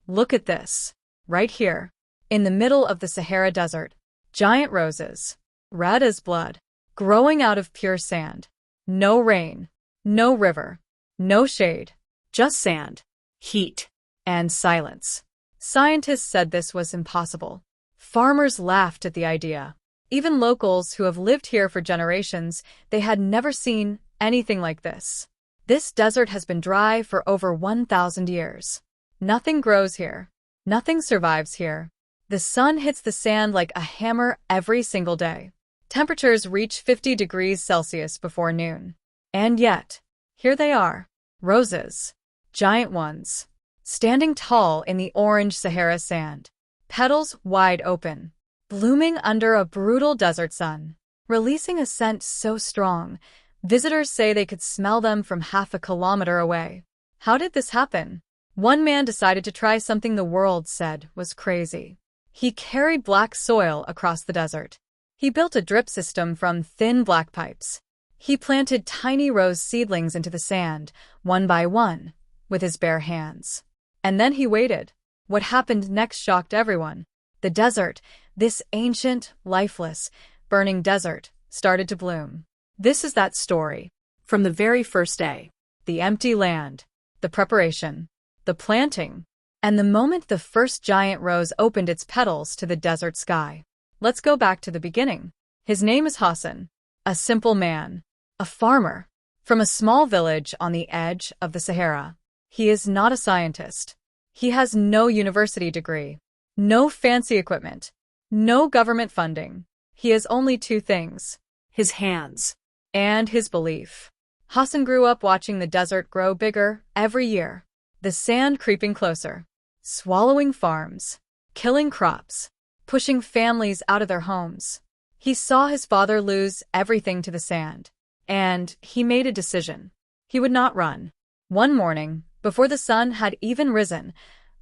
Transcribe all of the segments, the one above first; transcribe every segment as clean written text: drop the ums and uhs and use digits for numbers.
Look at this. Right here. In the middle of the Sahara Desert. Giant roses. Red as blood. Growing out of pure sand. No rain. No river. No shade. Just sand. Heat. And silence. Scientists said this was impossible. Farmers laughed at the idea. Even locals who have lived here for generations, they had never seen anything like this. This desert has been dry for over 1,000 years. Nothing grows here. Nothing survives here. The sun hits the sand like a hammer every single day. Temperatures reach 50 degrees Celsius before noon. And yet, here they are. Roses. Giant ones. Standing tall in the orange Sahara sand. Petals wide open. Blooming under a brutal desert sun. Releasing a scent so strong, visitors say they could smell them from half a kilometer away. How did this happen? One man decided to try something the world said was crazy. He carried black soil across the desert. He built a drip system from thin black pipes. He planted tiny rose seedlings into the sand, one by one, with his bare hands. And then he waited. What happened next shocked everyone. The desert, this ancient, lifeless, burning desert, started to bloom. This is that story. From the very first day. The empty land. The preparation. The planting. And the moment the first giant rose opened its petals to the desert sky. Let's go back to the beginning. His name is Hassan. A simple man. A farmer. From a small village on the edge of the Sahara. He is not a scientist. He has no university degree. No fancy equipment. No government funding. He has only two things. His hands. And his belief. Hassan grew up watching the desert grow bigger every year. The sand creeping closer. Swallowing farms. Killing crops. Pushing families out of their homes. He saw his father lose everything to the sand. And he made a decision. He would not run. One morning, before the sun had even risen,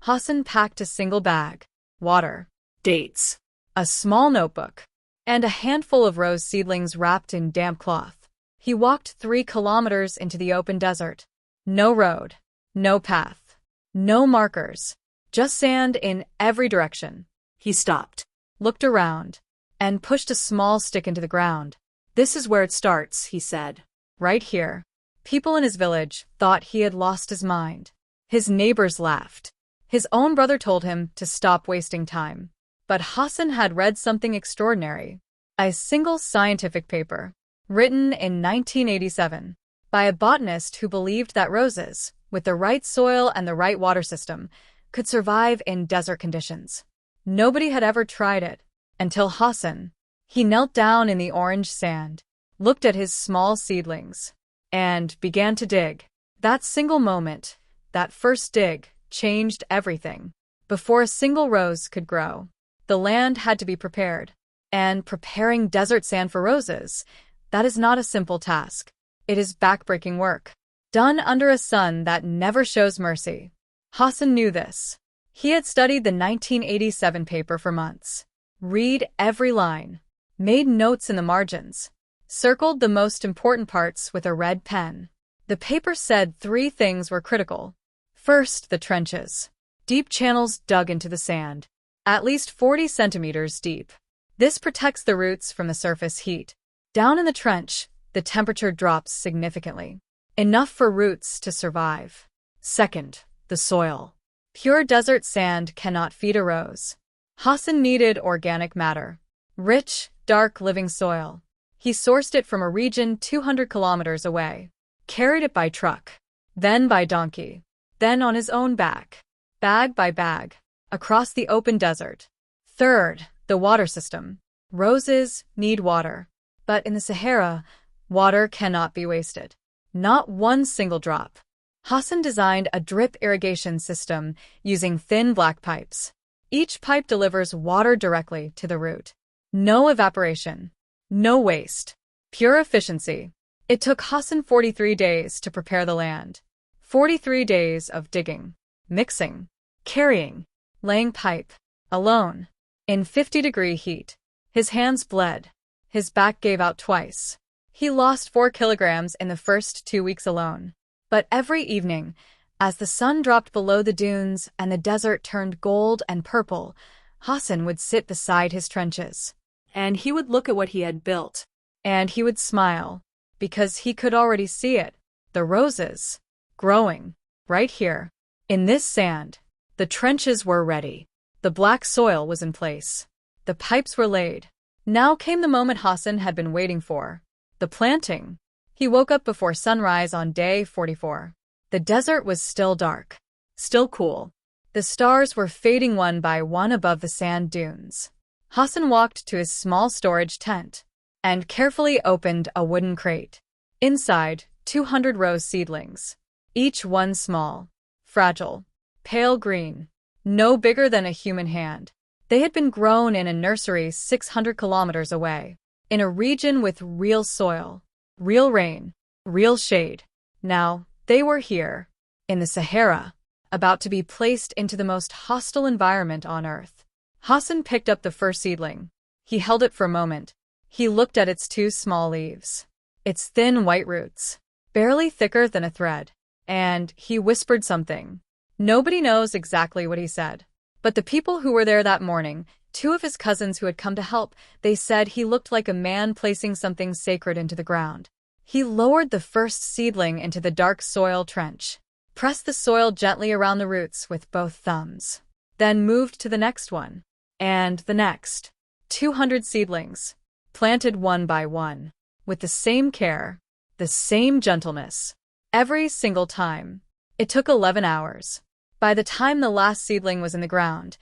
Hassan packed a single bag. Water. Dates. A small notebook. And a handful of rose seedlings wrapped in damp cloth. He walked 3 kilometers into the open desert. No road. No path. No markers. Just sand in every direction. He stopped, looked around, and pushed a small stick into the ground. This is where it starts, he said. Right here. People in his village thought he had lost his mind. His neighbors laughed. His own brother told him to stop wasting time. But Hassan had read something extraordinary. A single scientific paper, written in 1987, by a botanist who believed that roses, with the right soil and the right water system, could survive in desert conditions. Nobody had ever tried it, until Hassan. He knelt down in the orange sand, looked at his small seedlings, and began to dig. That single moment, that first dig, changed everything. Before a single rose could grow, the land had to be prepared. And preparing desert sand for roses, that is not a simple task. It is backbreaking work, done under a sun that never shows mercy. Hassan knew this. He had studied the 1987 paper for months. Read every line. Made notes in the margins. Circled the most important parts with a red pen. The paper said 3 things were critical. First, the trenches. Deep channels dug into the sand. At least 40 centimeters deep. This protects the roots from the surface heat. Down in the trench, the temperature drops significantly. Enough for roots to survive. Second, the soil. Pure desert sand cannot feed a rose. Hassan needed organic matter. Rich, dark living soil. He sourced it from a region 200 kilometers away. Carried it by truck. Then by donkey. Then on his own back. Bag by bag. Across the open desert. Third, the water system. Roses need water. But in the Sahara, water cannot be wasted. Not one single drop. Hassan designed a drip irrigation system using thin black pipes. Each pipe delivers water directly to the root. No evaporation. No waste. Pure efficiency. It took Hassan 43 days to prepare the land. 43 days of digging, mixing, carrying, laying pipe, alone, in 50-degree heat. His hands bled. His back gave out twice. He lost 4 kilograms in the first 2 weeks alone. But every evening, As the sun dropped below the dunes and the desert turned gold and purple, Hassan would sit beside his trenches. And he would look at what he had built. And he would smile, because he could already see it. The roses. Growing. Right here. In this sand. The trenches were ready. The black soil was in place. The pipes were laid. Now came the moment Hassan had been waiting for. The planting. He woke up before sunrise on day 44. The desert was still dark. Still cool. The stars were fading one by one above the sand dunes. Hassan walked to his small storage tent and carefully opened a wooden crate. Inside, 200 rose seedlings. Each one small, fragile, pale green, no bigger than a human hand. They had been grown in a nursery 600 kilometers away, in a region with real soil, real rain, real shade. Now, they were here, in the Sahara, about to be placed into the most hostile environment on Earth. Hassan picked up the first seedling. He held it for a moment. He looked at its two small leaves, its thin white roots, barely thicker than a thread, and he whispered something. Nobody knows exactly what he said. But the people who were there that morning, two of his cousins who had come to help, they said he looked like a man placing something sacred into the ground. He lowered the first seedling into the dark soil trench, pressed the soil gently around the roots with both thumbs, then moved to the next one, and the next. 200 seedlings, planted one by one, with the same care, the same gentleness, every single time. It took 11 hours. By the time the last seedling was in the ground,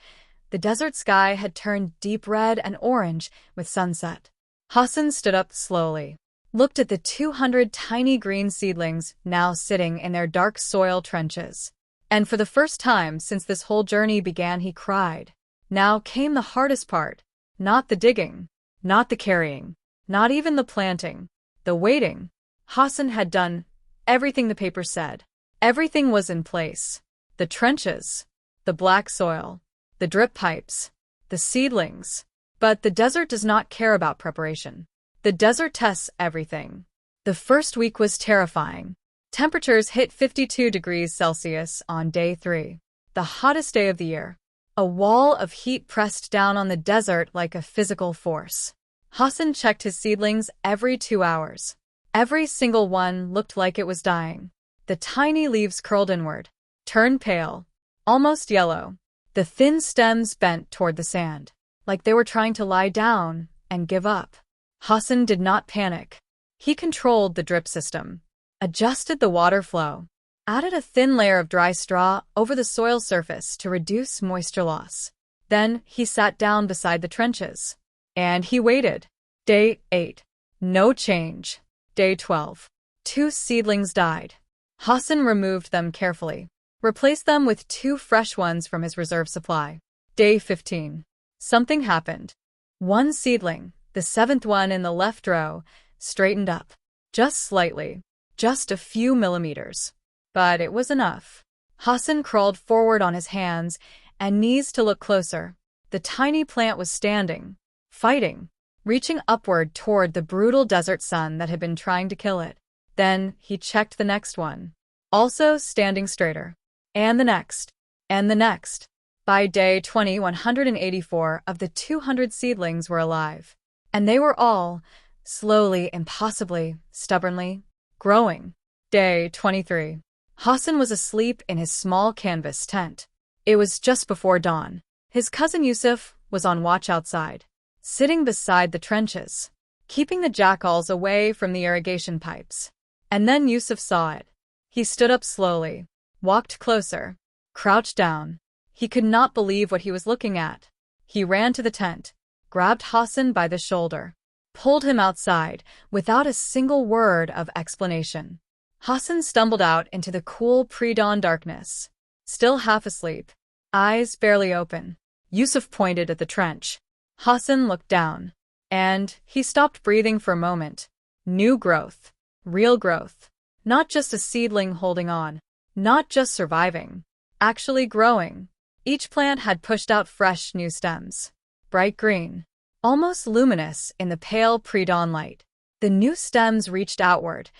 the desert sky had turned deep red and orange with sunset. Hassan stood up slowly, looked at the 200 tiny green seedlings now sitting in their dark soil trenches. And for the first time since this whole journey began, he cried. Now came the hardest part. Not the digging, not the carrying, not even the planting, the waiting. Hassan had done everything the paper said. Everything was in place. The trenches, the black soil, the drip pipes, the seedlings. But the desert does not care about preparation. The desert tests everything. The first week was terrifying. Temperatures hit 52 degrees Celsius on day 3, the hottest day of the year. A wall of heat pressed down on the desert like a physical force. Hassan checked his seedlings every 2 hours. Every single one looked like it was dying. The tiny leaves curled inward, turned pale, almost yellow. The thin stems bent toward the sand, like they were trying to lie down and give up. Hassan did not panic. He controlled the drip system, adjusted the water flow, added a thin layer of dry straw over the soil surface to reduce moisture loss. Then he sat down beside the trenches. And he waited. Day 8. No change. Day 12. 2 seedlings died. Hassan removed them carefully, replaced them with 2 fresh ones from his reserve supply. Day 15. Something happened. One seedling, the 7th one in the left row, straightened up. Just slightly. Just a few millimeters. But it was enough. Hassan crawled forward on his hands and knees to look closer. The tiny plant was standing, fighting, reaching upward toward the brutal desert sun that had been trying to kill it. Then he checked the next one, also standing straighter. And the next. And the next. By day 20, 184 of the 200 seedlings were alive. And they were all, slowly, impossibly, stubbornly, growing. Day 23. Hassan was asleep in his small canvas tent. It was just before dawn. His cousin Yusuf was on watch outside, sitting beside the trenches, keeping the jackals away from the irrigation pipes. And then Yusuf saw it. He stood up slowly, walked closer, crouched down. He could not believe what he was looking at. He ran to the tent, grabbed Hassan by the shoulder, pulled him outside without a single word of explanation. Hassan stumbled out into the cool pre-dawn darkness, still half asleep, eyes barely open. Yusuf pointed at the trench. Hassan looked down, and he stopped breathing for a moment. New growth. Real growth. Not just a seedling holding on. Not just surviving. Actually growing. Each plant had pushed out fresh new stems. Bright green. Almost luminous in the pale pre-dawn light. The new stems reached outward,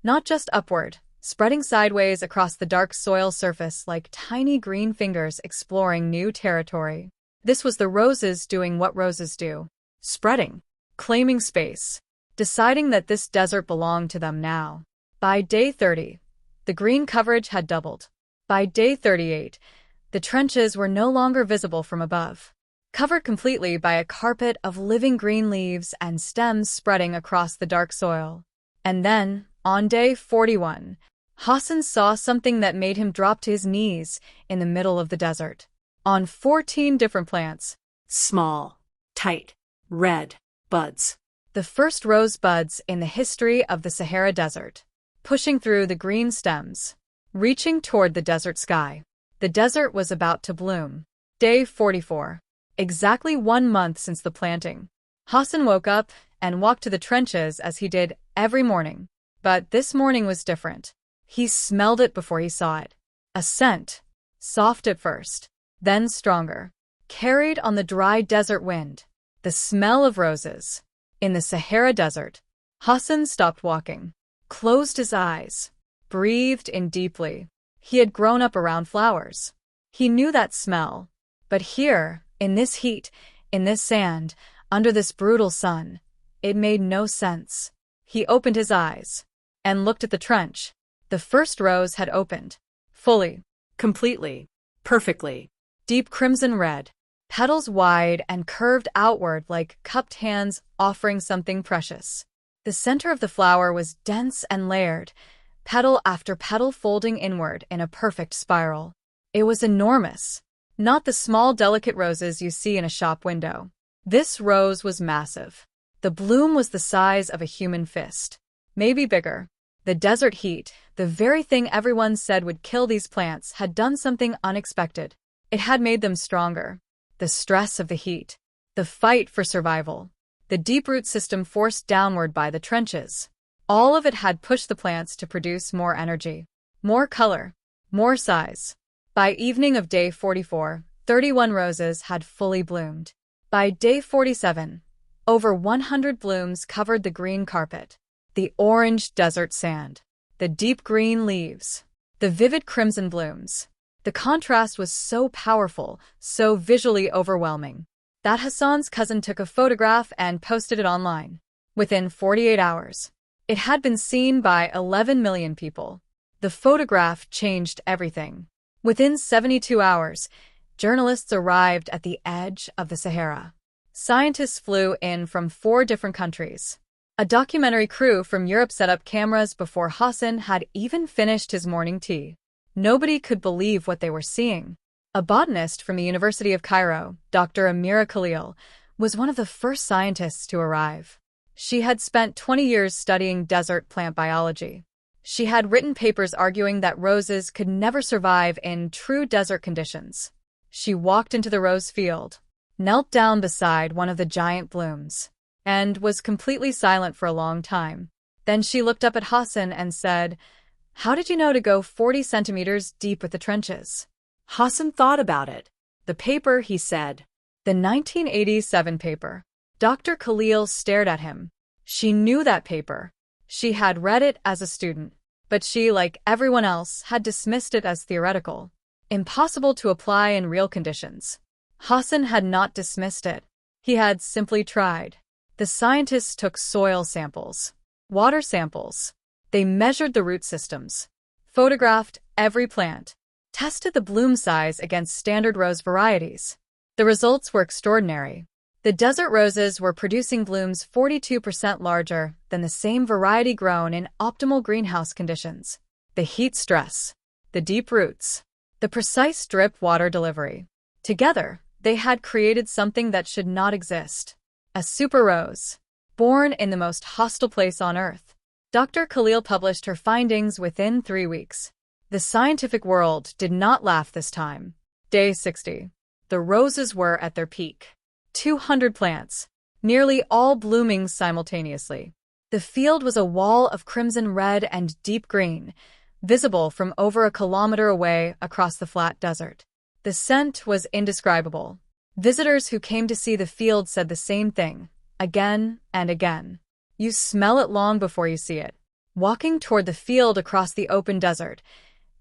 not just upward, spreading sideways across the dark soil surface like tiny green fingers exploring new territory. This was the roses doing what roses do. Spreading, claiming space, deciding that this desert belonged to them now. By day 30, the green coverage had doubled. By day 38, the trenches were no longer visible from above, covered completely by a carpet of living green leaves and stems spreading across the dark soil. And then, on day 41, Hassan saw something that made him drop to his knees in the middle of the desert. On 14 different plants. Small, tight, red buds. The first rose buds in the history of the Sahara Desert, pushing through the green stems, reaching toward the desert sky. The desert was about to bloom. Day 44. Exactly 1 month since the planting. Hassan woke up and walked to the trenches as he did every morning. But this morning was different. He smelled it before he saw it. A scent, soft at first, then stronger, carried on the dry desert wind. The smell of roses. In the Sahara Desert, Hassan stopped walking, closed his eyes, breathed in deeply. He had grown up around flowers. He knew that smell. But here, in this heat, in this sand, under this brutal sun, it made no sense. He opened his eyes and looked at the trench. The first rose had opened. Fully. Completely. Perfectly. Deep crimson red. Petals wide and curved outward like cupped hands offering something precious. The center of the flower was dense and layered, petal after petal folding inward in a perfect spiral. It was enormous. Not the small, delicate roses you see in a shop window. This rose was massive. The bloom was the size of a human fist. Maybe bigger. The desert heat, the very thing everyone said would kill these plants, had done something unexpected. It had made them stronger. The stress of the heat. The fight for survival. The deep root system forced downward by the trenches. All of it had pushed the plants to produce more energy, more color, more size. By evening of day 44, 31 roses had fully bloomed. By day 47, over 100 blooms covered the green carpet, the orange desert sand, the deep green leaves, the vivid crimson blooms. The contrast was so powerful, so visually overwhelming, that Hassan's cousin took a photograph and posted it online. Within 48 hours, it had been seen by 11 million people. The photograph changed everything. Within 72 hours, journalists arrived at the edge of the Sahara. Scientists flew in from 4 different countries. A documentary crew from Europe set up cameras before Hassan had even finished his morning tea. Nobody could believe what they were seeing. A botanist from the University of Cairo, Dr. Miraculous, was one of the first scientists to arrive. She had spent 20 years studying desert plant biology. She had written papers arguing that roses could never survive in true desert conditions. She walked into the rose field, knelt down beside one of the giant blooms, and was completely silent for a long time. Then she looked up at Hassan and said, "How did you know to go 40 centimeters deep with the trenches?" Hassan thought about it. The paper, he said. The 1987 paper. Dr. Khalil stared at him. She knew that paper. She had read it as a student, but she, like everyone else, had dismissed it as theoretical, impossible to apply in real conditions. Hassan had not dismissed it. He had simply tried. The scientists took soil samples, water samples. They measured the root systems, photographed every plant, tested the bloom size against standard rose varieties. The results were extraordinary. The desert roses were producing blooms 42% larger than the same variety grown in optimal greenhouse conditions. The heat stress, the deep roots, the precise drip water delivery. Together, they had created something that should not exist. A super rose, born in the most hostile place on Earth. Dr. Khalil published her findings within 3 weeks. The scientific world did not laugh this time. Day 60. The roses were at their peak. 200 plants, nearly all blooming simultaneously. The field was a wall of crimson red and deep green, visible from over a kilometer away across the flat desert. The scent was indescribable. Visitors who came to see the field said the same thing, again and again. You smell it long before you see it. walking toward the field across the open desert.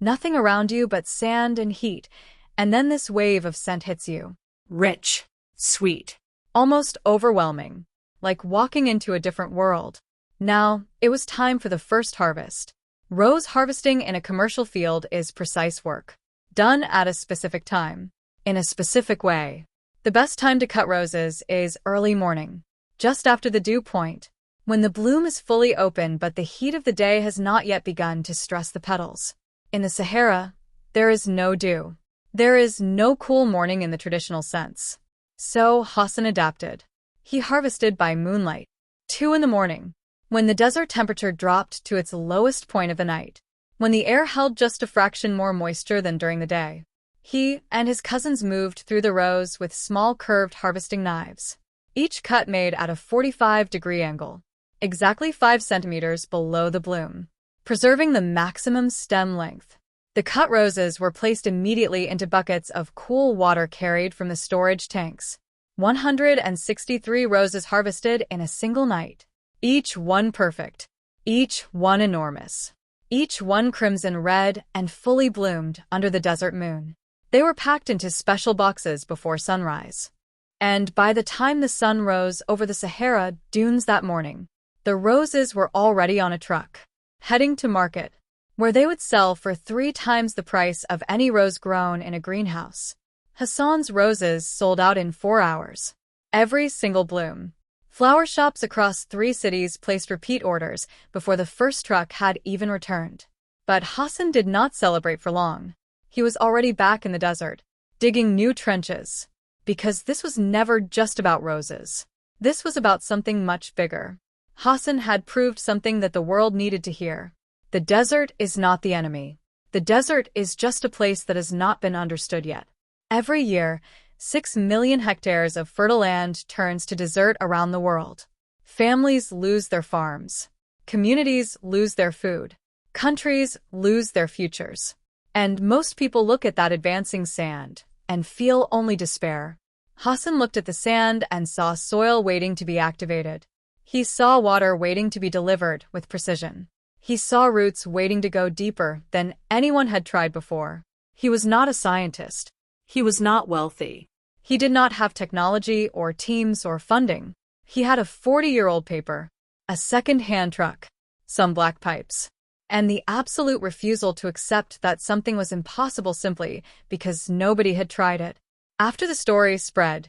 Nothing around you but sand and heat, and then this wave of scent hits you. Rich, sweet, Almost overwhelming, like walking into a different world. Now, it was time for the first harvest. Rose harvesting in a commercial field is precise work, done at a specific time, in a specific way. The best time to cut roses is early morning, just after the dew point, when the bloom is fully open but the heat of the day has not yet begun to stress the petals. In the Sahara, there is no dew. There is no cool morning in the traditional sense. So Hassan adapted. He harvested by moonlight, 2 in the morning, when the desert temperature dropped to its lowest point of the night, when the air held just a fraction more moisture than during the day. He and his cousins moved through the rows with small curved harvesting knives, each cut made at a 45-degree angle, exactly 5 centimeters below the bloom, preserving the maximum stem length. The cut roses were placed immediately into buckets of cool water carried from the storage tanks. 163 roses harvested in a single night. Each one perfect. Each one enormous. Each one crimson red and fully bloomed under the desert moon. They were packed into special boxes before sunrise. And by the time the sun rose over the Sahara dunes that morning, the roses were already on a truck, heading to market, where they would sell for 3 times the price of any rose grown in a greenhouse. Hassan's roses sold out in 4 hours. Every single bloom. Flower shops across 3 cities placed repeat orders before the first truck had even returned. But Hassan did not celebrate for long. He was already back in the desert, digging new trenches. Because this was never just about roses. This was about something much bigger. Hassan had proved something that the world needed to hear. The desert is not the enemy. The desert is just a place that has not been understood yet. Every year, 6 million hectares of fertile land turns to desert around the world. Families lose their farms. Communities lose their food. Countries lose their futures. And most people look at that advancing sand and feel only despair. Hassan looked at the sand and saw soil waiting to be activated. He saw water waiting to be delivered with precision. He saw roots waiting to go deeper than anyone had tried before. He was not a scientist. He was not wealthy. He did not have technology or teams or funding. He had a 40-year-old paper, a second-hand truck, some black pipes, and the absolute refusal to accept that something was impossible simply because nobody had tried it. After the story spread,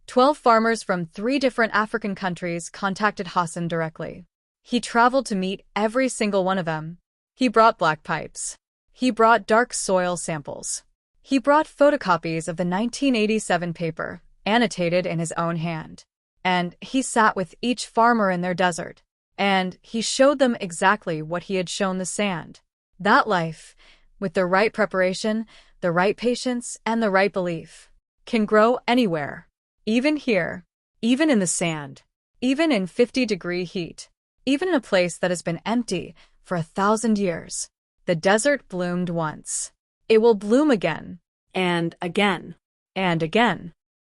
12 farmers from 3 different African countries contacted Hassan directly. He traveled to meet every single one of them. He brought black pipes. He brought dark soil samples. He brought photocopies of the 1987 paper, annotated in his own hand. And he sat with each farmer in their desert. And he showed them exactly what he had shown the sand. That life, with the right preparation, the right patience, and the right belief, can grow anywhere. Even here. Even in the sand. Even in 50-degree heat. Even in a place that has been empty for 1,000 years. The desert bloomed once. It will bloom again. And again. And again.